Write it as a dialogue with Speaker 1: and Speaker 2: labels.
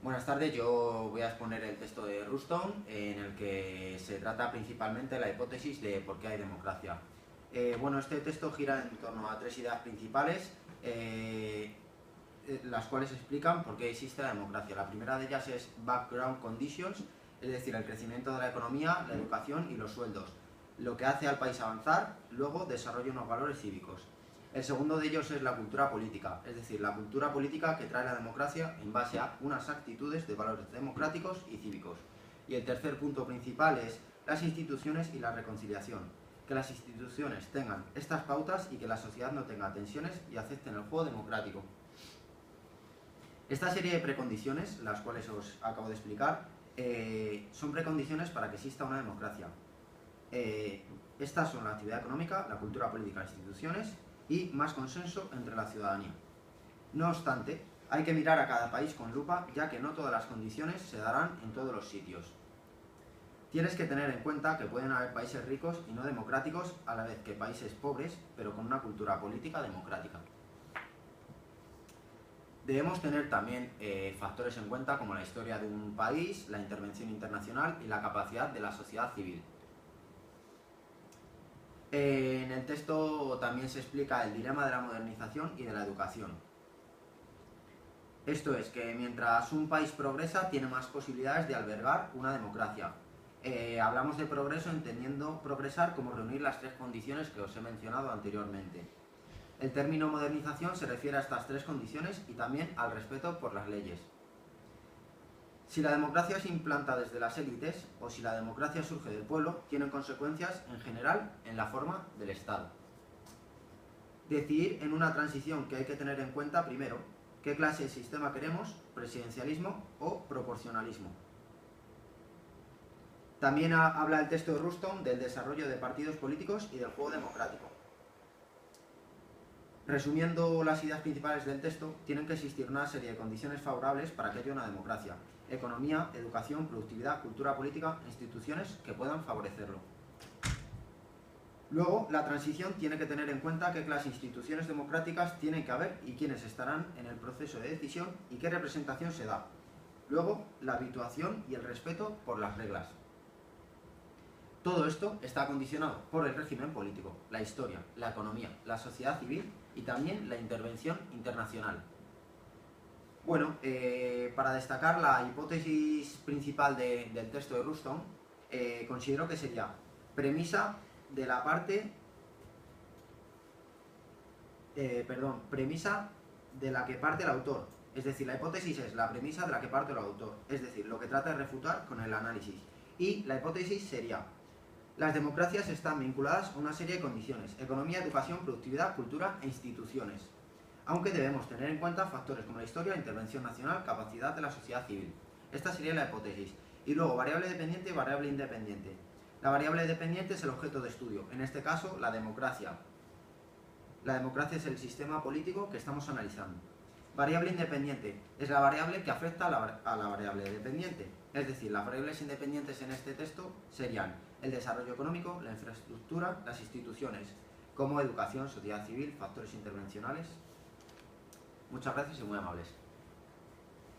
Speaker 1: Buenas tardes, yo voy a exponer el texto de Ruston en el que se trata principalmente la hipótesis de por qué hay democracia. Este texto gira en torno a tres ideas principales, las cuales explican por qué existe la democracia. La primera de ellas es background conditions, es decir, el crecimiento de la economía, la educación y los sueldos, lo que hace al país avanzar, luego desarrolla unos valores cívicos. El segundo de ellos es la cultura política, es decir, la cultura política que trae la democracia en base a unas actitudes de valores democráticos y cívicos. Y el tercer punto principal es las instituciones y la reconciliación, que las instituciones tengan estas pautas y que la sociedad no tenga tensiones y acepten el juego democrático. Esta serie de precondiciones, las cuales os acabo de explicar, son precondiciones para que exista una democracia. Estas son la actividad económica, la cultura política, las instituciones y más consenso entre la ciudadanía. No obstante, hay que mirar a cada país con lupa, ya que no todas las condiciones se darán en todos los sitios. Tienes que tener en cuenta que pueden haber países ricos y no democráticos, a la vez que países pobres, pero con una cultura política democrática. Debemos tener también factores en cuenta como la historia de un país, la intervención internacional y la capacidad de la sociedad civil. En el texto también se explica el dilema de la modernización y de la educación. Esto es que mientras un país progresa, tiene más posibilidades de albergar una democracia. Hablamos de progreso entendiendo progresar como reunir las tres condiciones que os he mencionado anteriormente. El término modernización se refiere a estas tres condiciones y también al respeto por las leyes. Si la democracia se implanta desde las élites o si la democracia surge del pueblo, tienen consecuencias en general en la forma del Estado. Decidir en una transición que hay que tener en cuenta primero, qué clase de sistema queremos, presidencialismo o proporcionalismo. También habla el texto de Ruston del desarrollo de partidos políticos y del juego democrático. Resumiendo las ideas principales del texto, tienen que existir una serie de condiciones favorables para que haya una democracia: economía, educación, productividad, cultura política, instituciones que puedan favorecerlo. Luego, la transición tiene que tener en cuenta qué clase de instituciones democráticas tienen que haber y quiénes estarán en el proceso de decisión y qué representación se da. Luego, la habituación y el respeto por las reglas. Todo esto está condicionado por el régimen político, la historia, la economía, la sociedad civil y también la intervención internacional. Para destacar la hipótesis principal del texto de Ruston, considero que sería premisa de la que parte el autor. Es decir, la hipótesis es la premisa de la que parte el autor, es decir, lo que trata de refutar con el análisis. Y la hipótesis sería: las democracias están vinculadas a una serie de condiciones: economía, educación, productividad, cultura e instituciones. Aunque debemos tener en cuenta factores como la historia, la intervención nacional, capacidad de la sociedad civil. Esta sería la hipótesis. Y luego, variable dependiente y variable independiente. La variable dependiente es el objeto de estudio, en este caso, la democracia. La democracia es el sistema político que estamos analizando. Variable independiente es la variable que afecta a la variable dependiente. Es decir, las variables independientes en este texto serían el desarrollo económico, la infraestructura, las instituciones, como educación, sociedad civil, factores intervencionales. Muchas gracias y muy amables.